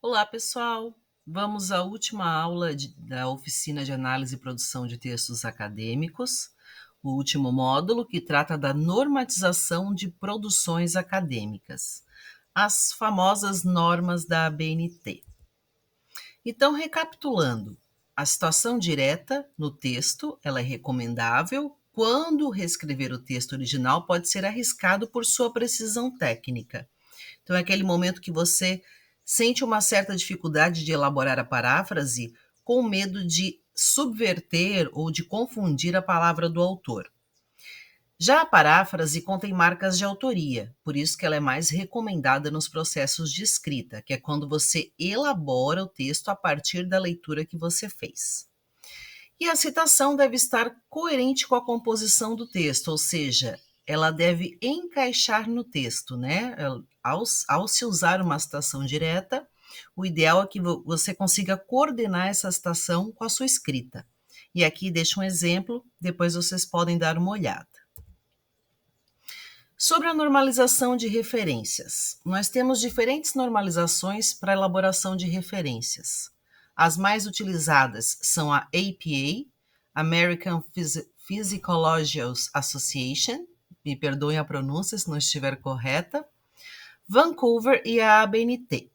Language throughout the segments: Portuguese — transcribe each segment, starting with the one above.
Olá, pessoal! Vamos à última aula da oficina de análise e produção de textos acadêmicos, o último módulo que trata da normatização de produções acadêmicas, as famosas normas da ABNT. Então, recapitulando, a citação direta no texto, ela é recomendável quando reescrever o texto original pode ser arriscado por sua precisão técnica. Então, é aquele momento que você sente uma certa dificuldade de elaborar a paráfrase com medo de subverter ou de confundir a palavra do autor. Já a paráfrase contém marcas de autoria, por isso que ela é mais recomendada nos processos de escrita, que é quando você elabora o texto a partir da leitura que você fez. E a citação deve estar coerente com a composição do texto, ou seja, ela deve encaixar no texto, né? Ao se usar uma citação direta, o ideal é que você consiga coordenar essa citação com a sua escrita. E aqui deixo um exemplo, depois vocês podem dar uma olhada. Sobre a normalização de referências, nós temos diferentes normalizações para a elaboração de referências. As mais utilizadas são a APA, American Physiological Association, me perdoem a pronúncia se não estiver correta, Vancouver e a ABNT.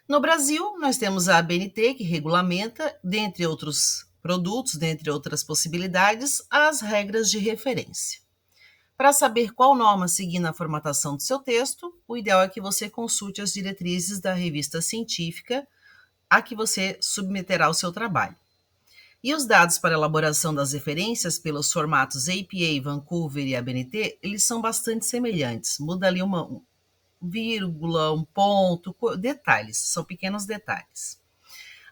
No Brasil, nós temos a ABNT, que regulamenta, dentre outros produtos, dentre outras possibilidades, as regras de referência. Para saber qual norma seguir na formatação do seu texto, o ideal é que você consulte as diretrizes da revista científica a que você submeterá o seu trabalho. E os dados para elaboração das referências pelos formatos APA, Vancouver e ABNT, eles são bastante semelhantes. Muda ali uma vírgula, um ponto, detalhes, são pequenos detalhes.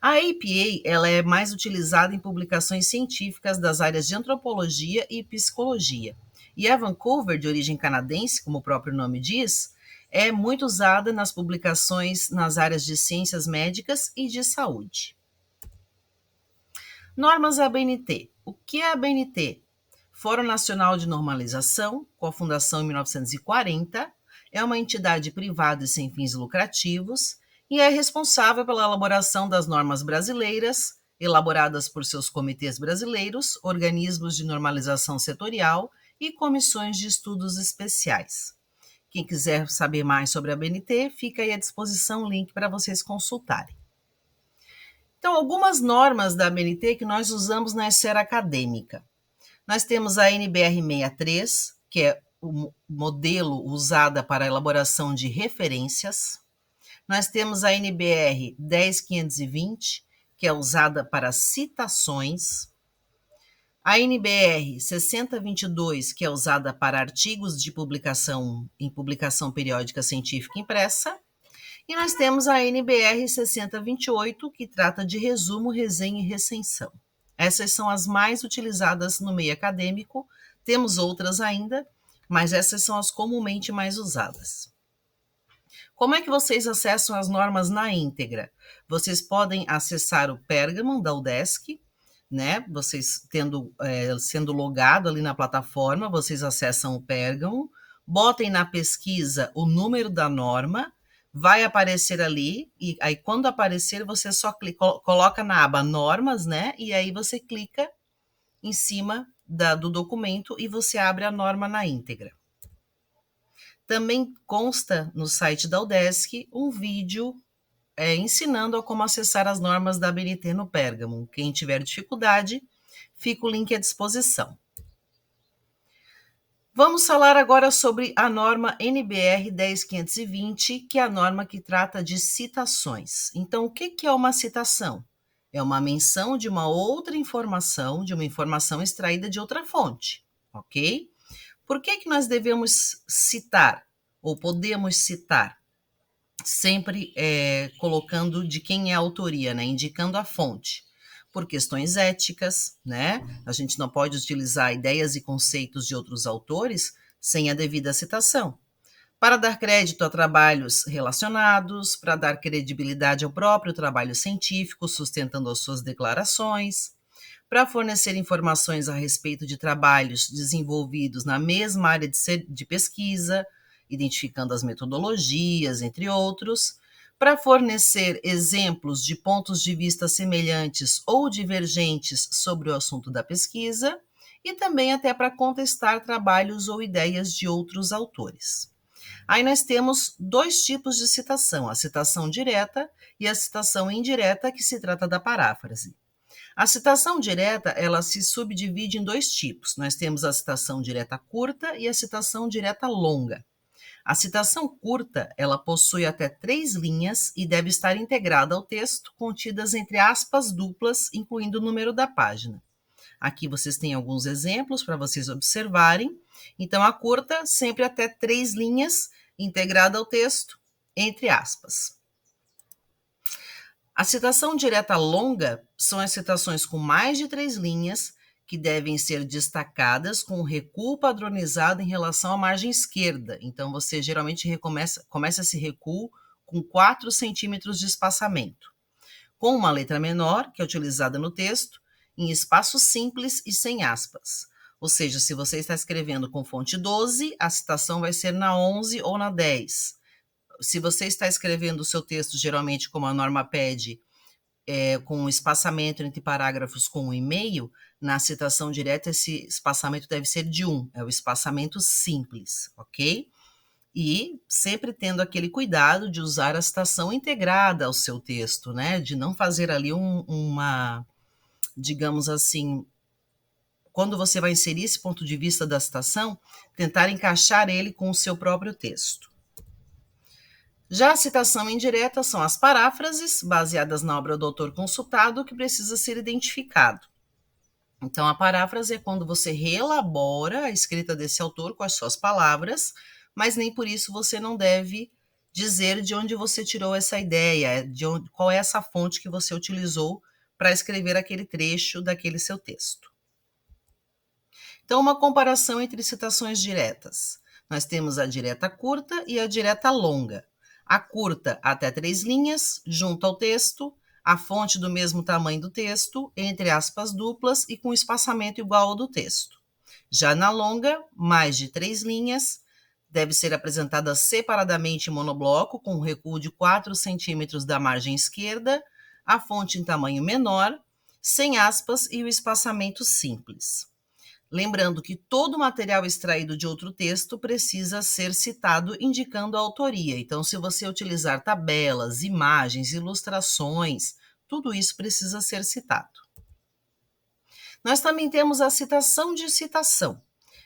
A APA ela é mais utilizada em publicações científicas das áreas de antropologia e psicologia. E a Vancouver, de origem canadense, como o próprio nome diz, é muito usada nas publicações nas áreas de ciências médicas e de saúde. Normas ABNT. O que é a ABNT? Fórum Nacional de Normalização, com a fundação em 1940, é uma entidade privada e sem fins lucrativos e é responsável pela elaboração das normas brasileiras, elaboradas por seus comitês brasileiros, organismos de normalização setorial e comissões de estudos especiais. Quem quiser saber mais sobre a ABNT, fica aí à disposição o link para vocês consultarem. Então, algumas normas da ABNT que nós usamos na esfera acadêmica. Nós temos a NBR 63, que é o modelo usado para a elaboração de referências. Nós temos a NBR 10520, que é usada para citações. A NBR 6022, que é usada para artigos de publicação em publicação periódica científica impressa. E nós temos a NBR 6028, que trata de resumo, resenha e recensão. Essas são as mais utilizadas no meio acadêmico. Temos outras ainda, mas essas são as comumente mais usadas. Como é que vocês acessam as normas na íntegra? Vocês podem acessar o Pergamon da UDESC, né? Vocês sendo logado ali na plataforma, vocês acessam o Pergamon, botem na pesquisa o número da norma, vai aparecer ali, e aí quando aparecer, você só coloca na aba normas, né? E aí você clica em cima do documento e você abre a norma na íntegra. Também consta no site da UDESC um vídeo ensinando a como acessar as normas da ABNT no Pergamon. Quem tiver dificuldade, fica o link à disposição. Vamos falar agora sobre a norma NBR 10520, que é a norma que trata de citações. Então, o que é uma citação? É uma menção de uma outra informação, de uma informação extraída de outra fonte, ok? Por que nós devemos citar, ou podemos citar? Sempre colocando de quem é a autoria, né? Indicando a fonte. Por questões éticas, né? A gente não pode utilizar ideias e conceitos de outros autores sem a devida citação. Para dar crédito a trabalhos relacionados, para dar credibilidade ao próprio trabalho científico, sustentando as suas declarações, para fornecer informações a respeito de trabalhos desenvolvidos na mesma área de pesquisa, identificando as metodologias, entre outros, para fornecer exemplos de pontos de vista semelhantes ou divergentes sobre o assunto da pesquisa, e também até para contestar trabalhos ou ideias de outros autores. Aí nós temos dois tipos de citação, a citação direta e a citação indireta, que se trata da paráfrase. A citação direta, ela se subdivide em dois tipos. Nós temos a citação direta curta e a citação direta longa. A citação curta, ela possui até 3 linhas e deve estar integrada ao texto, contidas entre aspas duplas, incluindo o número da página. Aqui vocês têm alguns exemplos para vocês observarem. Então, a curta, sempre até 3 linhas, integrada ao texto, entre aspas. A citação direta longa são as citações com mais de 3 linhas, que devem ser destacadas com um recuo padronizado em relação à margem esquerda. Então, você geralmente começa esse recuo com 4 centímetros de espaçamento, com uma letra menor, que é utilizada no texto, em espaço simples e sem aspas. Ou seja, se você está escrevendo com fonte 12, a citação vai ser na 11 ou na 10. Se você está escrevendo o seu texto, geralmente, como a norma pede, com um espaçamento entre parágrafos com 1,5, na citação direta esse espaçamento deve ser de 1, é o espaçamento simples, ok? E sempre tendo aquele cuidado de usar a citação integrada ao seu texto, né? De não fazer ali uma, digamos assim, quando você vai inserir esse ponto de vista da citação, tentar encaixar ele com o seu próprio texto. Já a citação indireta são as paráfrases, baseadas na obra do autor consultado, que precisa ser identificado. Então, a paráfrase é quando você reelabora a escrita desse autor com as suas palavras, mas nem por isso você não deve dizer de onde você tirou essa ideia, qual é essa fonte que você utilizou para escrever aquele trecho daquele seu texto. Então, uma comparação entre citações diretas. Nós temos a direta curta e a direta longa. A curta, até 3 linhas, junto ao texto, a fonte do mesmo tamanho do texto, entre aspas duplas e com espaçamento igual ao do texto. Já na longa, mais de 3 linhas, deve ser apresentada separadamente em monobloco, com um recuo de 4 centímetros da margem esquerda, a fonte em tamanho menor, sem aspas e o espaçamento simples. Lembrando que todo material extraído de outro texto precisa ser citado indicando a autoria. Então, se você utilizar tabelas, imagens, ilustrações, tudo isso precisa ser citado. Nós também temos a citação de citação.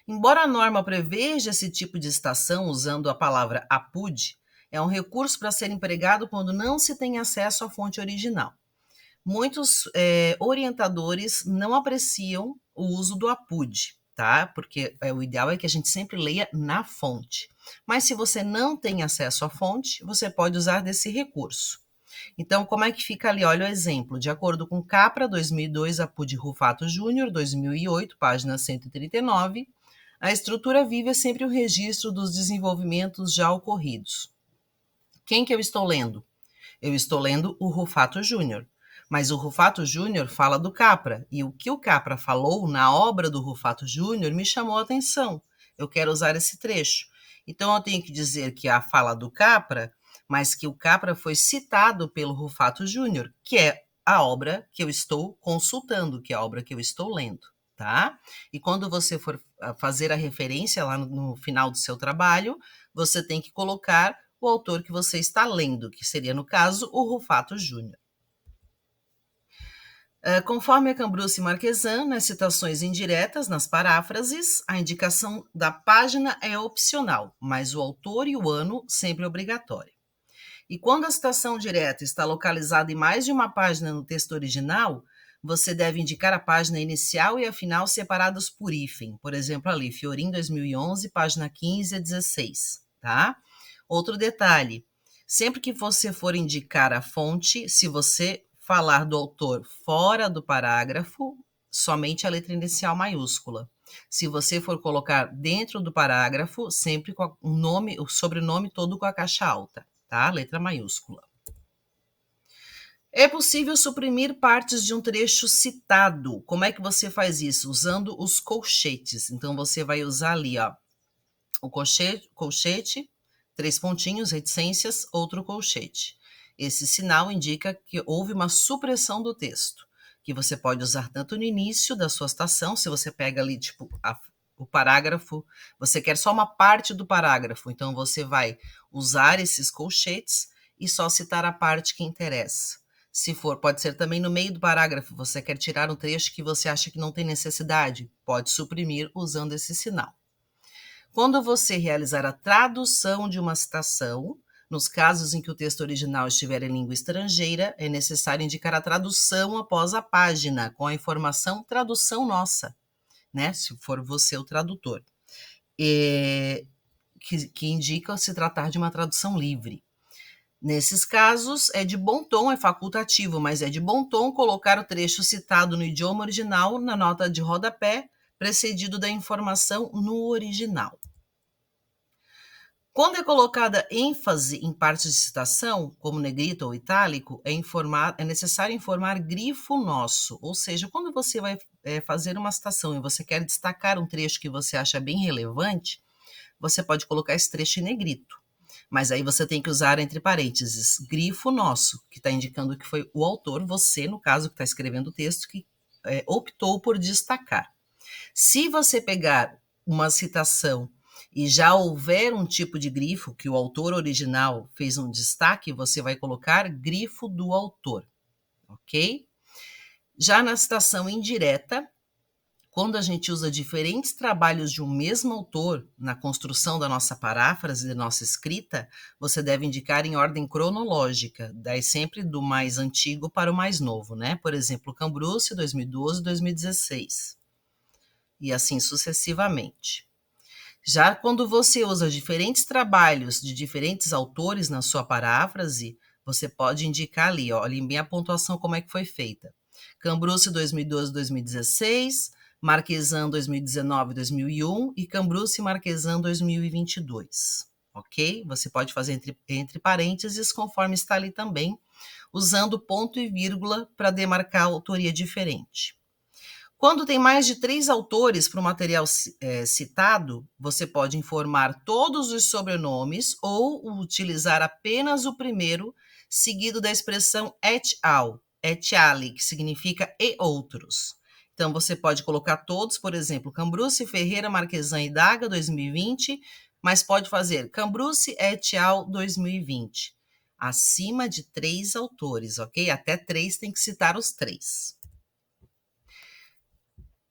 Embora a norma preveja esse tipo de citação usando a palavra apud, é um recurso para ser empregado quando não se tem acesso à fonte original. Muitos orientadores não apreciam o uso do apud, tá? Porque o ideal é que a gente sempre leia na fonte. Mas se você não tem acesso à fonte, você pode usar desse recurso. Então, como é que fica ali? Olha o exemplo. De acordo com Capra, 2002, apud Rufato Júnior, 2008, página 139, a estrutura viva é sempre o registro dos desenvolvimentos já ocorridos. Quem que eu estou lendo? Eu estou lendo o Rufato Júnior. Mas o Rufato Júnior fala do Capra, e o que o Capra falou na obra do Rufato Júnior me chamou a atenção. Eu quero usar esse trecho. Então, eu tenho que dizer que a fala do Capra, mas que o Capra foi citado pelo Rufato Júnior, que é a obra que eu estou consultando, que é a obra que eu estou lendo, tá? E quando você for fazer a referência lá no final do seu trabalho, você tem que colocar o autor que você está lendo, que seria, no caso, o Rufato Júnior. Conforme a Cambrusse e Marquesan, nas citações indiretas, nas paráfrases, a indicação da página é opcional, mas o autor e o ano sempre obrigatório. E quando a citação direta está localizada em mais de uma página no texto original, você deve indicar a página inicial e a final separadas por hífen. Por exemplo, ali, Fiorin 2011, página 15 a 16, tá? Outro detalhe, sempre que você for indicar a fonte, se você falar do autor fora do parágrafo, somente a letra inicial maiúscula. Se você for colocar dentro do parágrafo, sempre com o sobrenome todo com a caixa alta, tá? Letra maiúscula. É possível suprimir partes de um trecho citado. Como é que você faz isso? Usando os colchetes. Então, você vai usar ali, ó, o colchete, 3 pontinhos, reticências, outro colchete. Esse sinal indica que houve uma supressão do texto, que você pode usar tanto no início da sua citação, se você pega ali, tipo, o parágrafo, você quer só uma parte do parágrafo, então você vai usar esses colchetes e só citar a parte que interessa. Se for, pode ser também no meio do parágrafo, você quer tirar um trecho que você acha que não tem necessidade, pode suprimir usando esse sinal. Quando você realizar a tradução de uma citação, nos casos em que o texto original estiver em língua estrangeira, é necessário indicar a tradução após a página, com a informação tradução nossa, né? Se for você o tradutor, que indica se tratar de uma tradução livre. Nesses casos, é de bom tom, é facultativo, mas é de bom tom colocar o trecho citado no idioma original na nota de rodapé, precedido da informação no original. Quando é colocada ênfase em partes de citação, como negrito ou itálico, é necessário informar grifo nosso, ou seja, quando você vai fazer uma citação e você quer destacar um trecho que você acha bem relevante, você pode colocar esse trecho em negrito, mas aí você tem que usar entre parênteses, grifo nosso, que está indicando que foi o autor, você, no caso, que está escrevendo o texto, que optou por destacar. Se você pegar uma citação e já houver um tipo de grifo que o autor original fez um destaque, você vai colocar grifo do autor, ok? Já na citação indireta, quando a gente usa diferentes trabalhos de um mesmo autor na construção da nossa paráfrase, da nossa escrita, você deve indicar em ordem cronológica, daí sempre do mais antigo para o mais novo, né? Por exemplo, Cambrucci, 2012, 2016. E assim sucessivamente. Já quando você usa diferentes trabalhos de diferentes autores na sua paráfrase, você pode indicar ali, olhem bem a pontuação como é que foi feita. Cambrucci 2012, 2016, Marquesan 2019, 2001 e Cambrucci e Marquesan 2022, ok? Você pode fazer entre parênteses, conforme está ali também, usando ponto e vírgula para demarcar a autoria diferente. Quando tem mais de 3 autores para o material citado, você pode informar todos os sobrenomes ou utilizar apenas o primeiro, seguido da expressão et al, que significa e outros. Então, você pode colocar todos, por exemplo, Cambrucci, Ferreira, Marquesan e Daga, 2020, mas pode fazer Cambrucci et al, 2020. Acima de 3 autores, ok? Até 3 tem que citar os 3.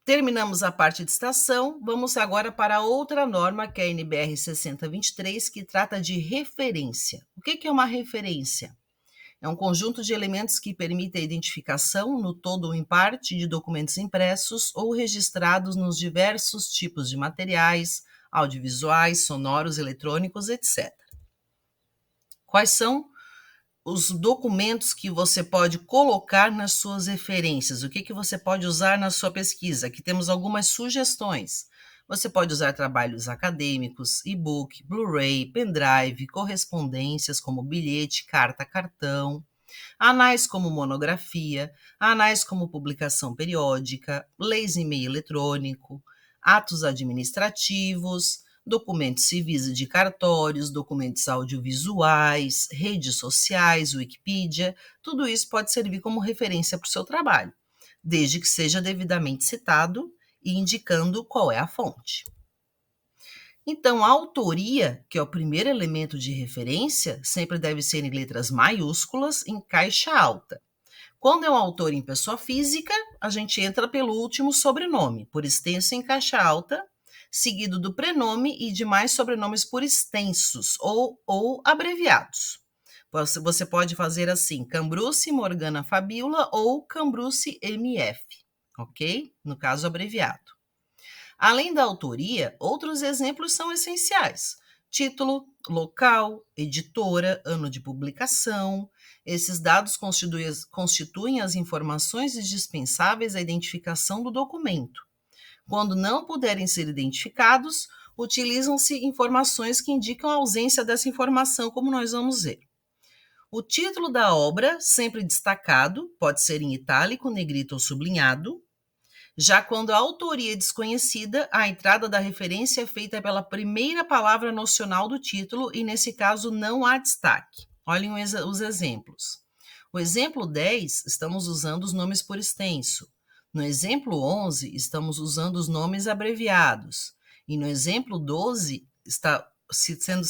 Terminamos a parte de citação, vamos agora para outra norma, que é a NBR 6023, que trata de referência. O que é uma referência? É um conjunto de elementos que permite a identificação, no todo ou em parte, de documentos impressos ou registrados nos diversos tipos de materiais, audiovisuais, sonoros, eletrônicos, etc. Quais são os documentos que você pode colocar nas suas referências? O que você pode usar na sua pesquisa? Aqui temos algumas sugestões. Você pode usar trabalhos acadêmicos, e-book, Blu-ray, pendrive, correspondências como bilhete, carta, cartão, anais como monografia, anais como publicação periódica, leis e e-mail eletrônico, atos administrativos, documentos civis e de cartórios, documentos audiovisuais, redes sociais, Wikipedia, tudo isso pode servir como referência para o seu trabalho, desde que seja devidamente citado e indicando qual é a fonte. Então, a autoria, que é o primeiro elemento de referência, sempre deve ser em letras maiúsculas, em caixa alta. Quando é um autor em pessoa física, a gente entra pelo último sobrenome, por extenso em caixa alta, seguido do prenome e demais sobrenomes por extensos ou abreviados. Você pode fazer assim, Cambrucci Morgana Fabiola ou Cambrucci MF, ok? No caso abreviado. Além da autoria, outros exemplos são essenciais. Título, local, editora, ano de publicação. Esses dados constituem as informações indispensáveis à identificação do documento. Quando não puderem ser identificados, utilizam-se informações que indicam a ausência dessa informação, como nós vamos ver. O título da obra, sempre destacado, pode ser em itálico, negrito ou sublinhado. Já quando a autoria é desconhecida, a entrada da referência é feita pela primeira palavra nocional do título e, nesse caso, não há destaque. Olhem os exemplos. O exemplo 10, estamos usando os nomes por extenso. No exemplo 11, estamos usando os nomes abreviados. E no exemplo 12, está sendo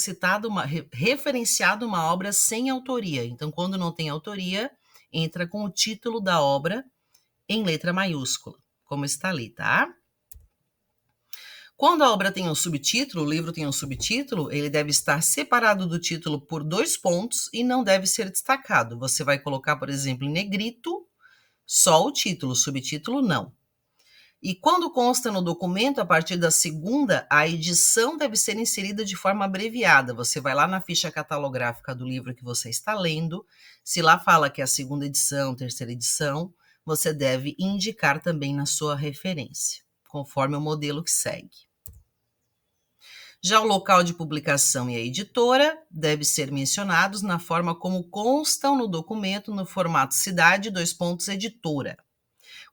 referenciado uma obra sem autoria. Então, quando não tem autoria, entra com o título da obra em letra maiúscula, como está ali, tá? Quando a obra tem um subtítulo, o livro tem um subtítulo, ele deve estar separado do título por 2 pontos e não deve ser destacado. Você vai colocar, por exemplo, em negrito, só o título, subtítulo não. E quando consta no documento, a partir da segunda, a edição deve ser inserida de forma abreviada. Você vai lá na ficha catalográfica do livro que você está lendo, se lá fala que é a segunda edição, terceira edição, você deve indicar também na sua referência, conforme o modelo que segue. Já o local de publicação e a editora devem ser mencionados na forma como constam no documento, no formato cidade, editora.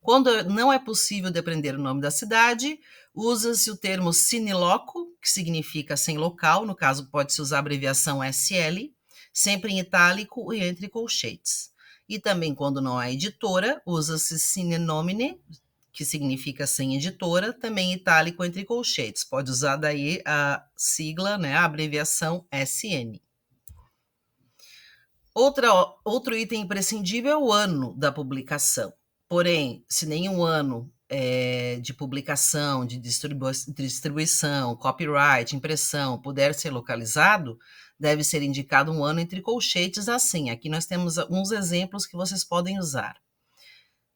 Quando não é possível depreender o nome da cidade, usa-se o termo sine loco, que significa sem local, no caso pode-se usar a abreviação SL, sempre em itálico e entre colchetes. E também quando não há editora, usa-se sine nomine, que significa sem editora, também itálico entre colchetes. Pode usar daí a sigla, né, a abreviação SN. Outro item imprescindível é o ano da publicação. Porém, se nenhum ano de publicação, de distribuição, copyright, impressão puder ser localizado, deve ser indicado um ano entre colchetes assim. Aqui nós temos alguns exemplos que vocês podem usar.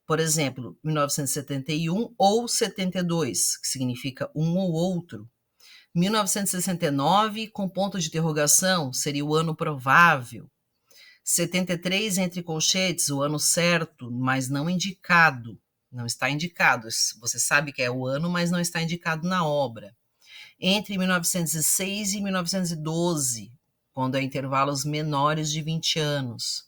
Por exemplo, 1971 ou 72, que significa um ou outro. 1969, com ponto de interrogação, seria o ano provável. 73, entre colchetes, o ano certo, mas não indicado. Não está indicado. Você sabe que é o ano, mas não está indicado na obra. Entre 1906 e 1912, quando há intervalos menores de 20 anos.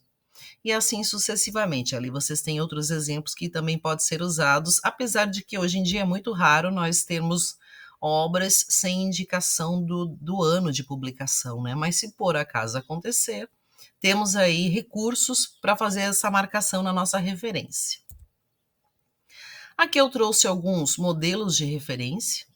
E assim sucessivamente. Ali vocês têm outros exemplos que também podem ser usados, apesar de que hoje em dia é muito raro nós termos obras sem indicação do ano de publicação, né? Mas se por acaso acontecer, temos aí recursos para fazer essa marcação na nossa referência. Aqui eu trouxe alguns modelos de referência,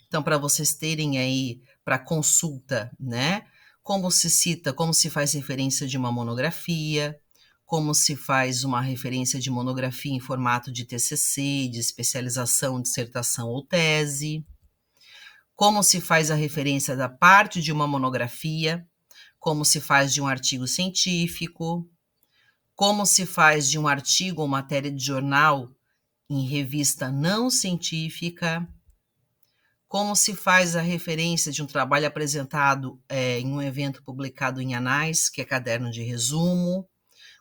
então para vocês terem aí para consulta, né? Como se cita, como se faz referência de uma monografia, como se faz uma referência de monografia em formato de TCC, de especialização, dissertação ou tese, como se faz a referência da parte de uma monografia, como se faz de um artigo científico, como se faz de um artigo ou matéria de jornal em revista não científica, como se faz a referência de um trabalho apresentado em um evento publicado em Anais, que é caderno de resumo,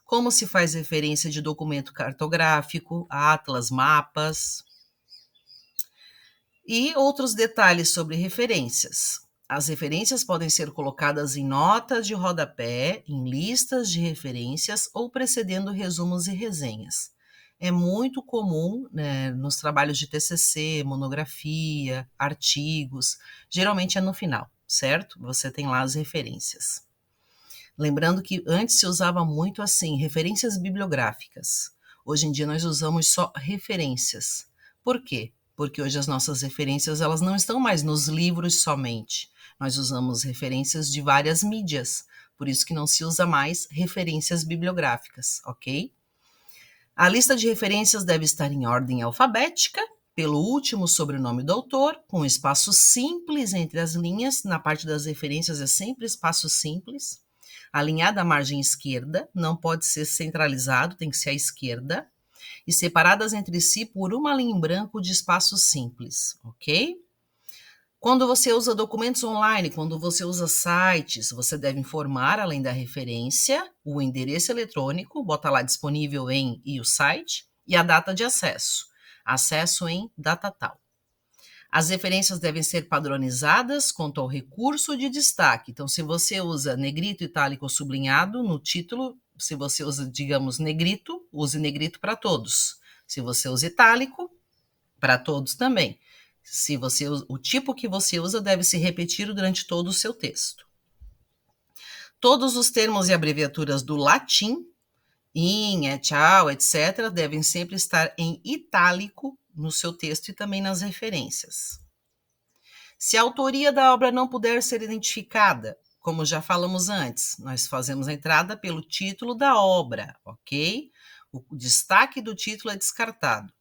como se faz referência de documento cartográfico, atlas, mapas, e outros detalhes sobre referências. As referências podem ser colocadas em notas de rodapé, em listas de referências ou precedendo resumos e resenhas. É muito comum, né, nos trabalhos de TCC, monografia, artigos, geralmente é no final, certo? Você tem lá as referências. Lembrando que antes se usava muito assim, referências bibliográficas. Hoje em dia nós usamos só referências. Por quê? Porque hoje as nossas referências elas não estão mais nos livros somente. Nós usamos referências de várias mídias, por isso que não se usa mais referências bibliográficas, ok? A lista de referências deve estar em ordem alfabética, pelo último sobrenome do autor, com espaço simples entre as linhas. Na parte das referências é sempre espaço simples. Alinhada à margem esquerda, não pode ser centralizado, tem que ser à esquerda. E separadas entre si por uma linha em branco de espaço simples, ok? Quando você usa documentos online, quando você usa sites, você deve informar, além da referência, o endereço eletrônico, bota lá disponível em e o site, e a data de acesso. Acesso em data tal. As referências devem ser padronizadas quanto ao recurso de destaque. Então, se você usa negrito, itálico ou sublinhado no título, se você usa, digamos, negrito, use negrito para todos. Se você usa itálico, para todos também. Se você, o tipo que você usa deve se repetir durante todo o seu texto. Todos os termos e abreviaturas do latim, in, et al, etc., devem sempre estar em itálico no seu texto e também nas referências. Se a autoria da obra não puder ser identificada, como já falamos antes, nós fazemos a entrada pelo título da obra, ok? O destaque do título é descartado.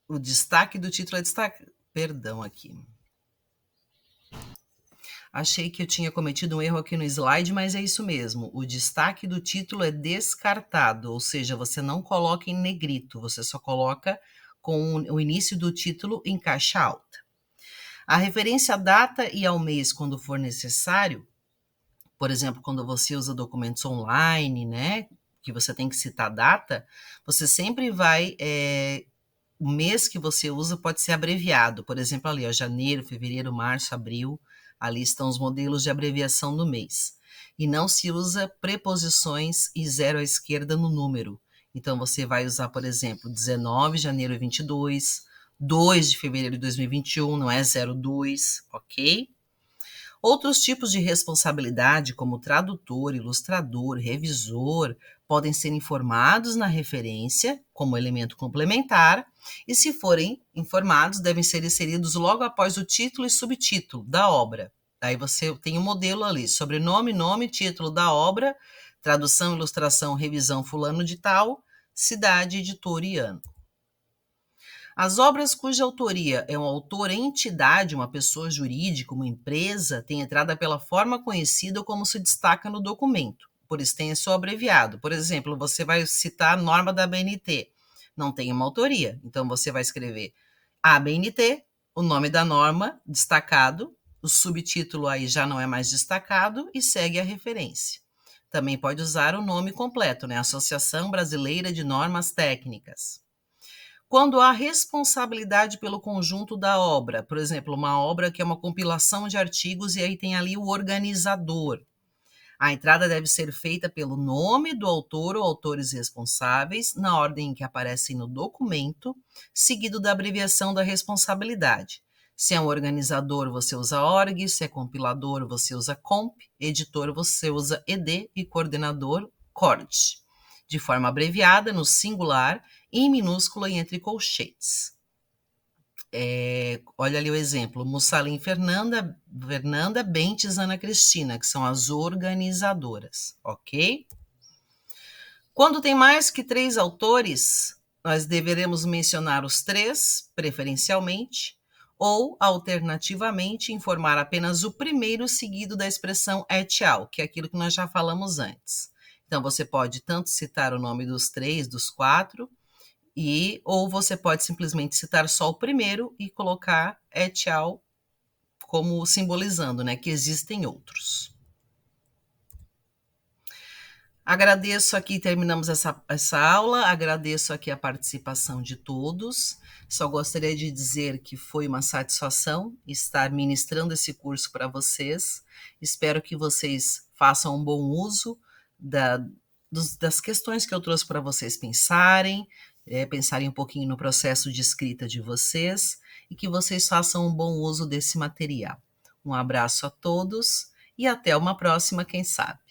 O destaque do título é destacado. Perdão aqui. Achei que eu tinha cometido um erro aqui no slide, mas é isso mesmo. O destaque do título é descartado, ou seja, você não coloca em negrito, você só coloca com o início do título em caixa alta. A referência à data e ao mês, quando for necessário, por exemplo, quando você usa documentos online, né, que você tem que citar a data, você sempre vai... o mês que você usa pode ser abreviado. Por exemplo, ali, ó, janeiro, fevereiro, março, abril. Ali estão os modelos de abreviação do mês. E não se usa preposições e zero à esquerda no número. Então, você vai usar, por exemplo, 19 de janeiro 22, 2 de fevereiro de 2021, não é 02, ok? Outros tipos de responsabilidade, como tradutor, ilustrador, revisor, podem ser informados na referência como elemento complementar, e se forem informados, devem ser inseridos logo após o título e subtítulo da obra. Aí você tem um modelo ali, sobrenome, nome, título da obra, tradução, ilustração, revisão, fulano de tal, cidade, editor e ano. As obras cuja autoria é um autor entidade, uma pessoa jurídica, uma empresa, tem entrada pela forma conhecida como se destaca no documento, por extenso ou abreviado. Por exemplo, você vai citar a norma da ABNT, não tem uma autoria, então você vai escrever ABNT, o nome da norma, destacado, o subtítulo aí já não é mais destacado e segue a referência. Também pode usar o nome completo, né? Associação Brasileira de Normas Técnicas. Quando há responsabilidade pelo conjunto da obra, por exemplo, uma obra que é uma compilação de artigos e aí tem ali o organizador. A entrada deve ser feita pelo nome do autor ou autores responsáveis, na ordem em que aparecem no documento, seguido da abreviação da responsabilidade. Se é um organizador, você usa org, se é compilador, você usa comp, editor, você usa ed e coordenador, cord. De forma abreviada, no singular, em minúscula e entre colchetes. Olha ali o exemplo, Mussalim Fernanda, Bentes, Ana Cristina, que são as organizadoras, ok? Quando tem mais que 3 autores, nós deveremos mencionar os 3, preferencialmente, ou, alternativamente, informar apenas o primeiro seguido da expressão et al, que é aquilo que nós já falamos antes. Então, você pode tanto citar o nome dos 3, dos 4, ou você pode simplesmente citar só o primeiro e colocar et al como simbolizando, né, que existem outros. Agradeço aqui, terminamos essa aula, agradeço aqui a participação de todos. Só gostaria de dizer que foi uma satisfação estar ministrando esse curso para vocês. Espero que vocês façam um bom uso das questões que eu trouxe para vocês pensarem um pouquinho no processo de escrita de vocês e que vocês façam um bom uso desse material. Um abraço a todos e até uma próxima, quem sabe.